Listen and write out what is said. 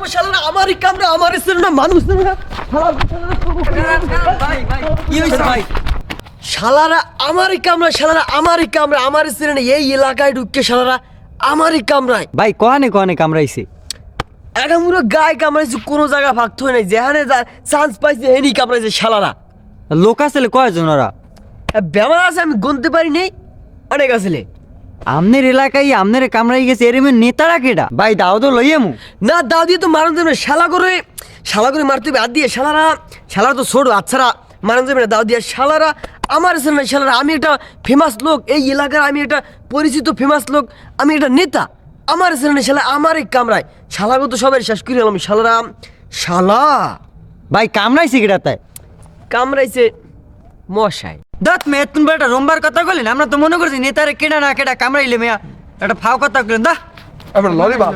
থাকবো শালারা আমারই কামরা আমারই ছিল না মানুষ ছিল না কি হয়েছে ভাই? শালারা আমারই কামরা শালারা আমারই কামরা আমারই ছিল না এই এলাকায় ঢুকে শালারা আমারই কামরায় ভাই কহানে কহানে কামড়াইছে? একটা পুরো গায়ে কামড়াইছে কোনো জায়গা ভাগতে হয় নাই যেখানে চান্স পাইছে হেনি কামড়াইছে শালারা লোক আসলে কয়জন ওরা? বেমার আছে আমি গুনতে পারি নেই অনেক আসলে আমনের এলাকায় আমনের কামড়াই গেছে এরমের নেতারা কেডা? ভাই দাও তো লইয়ামু। না দাও দিয়ে তো মারণ যাবে না শালা করে মারতে হবে হাত দিয়ে শালারা তো ছোট আচ্ছারা মারণ যাবে না দাও দিয়ে শালারা আমার আছে না শালারা আমি একটা ফেমাস লোক এই এলাকার আমি একটা পরিচিত ফেমাস লোক আমি একটা নেতা আমার আছে না শালা আমার এক কামরায় শালাগো তো সবাই শেষ করে এলাম শালা ভাই কামড়াইছে কেডা তাই? কামড়াইছে মশাই দাঁত মেয়ে তুমি একটা রোমবার কথা বলেন আমরা তো মনে করছি নেতারে কেডা না কেডা কামড়াইলে মেয়া একটা ফাও কথা বলেন দা আমরা লরি বা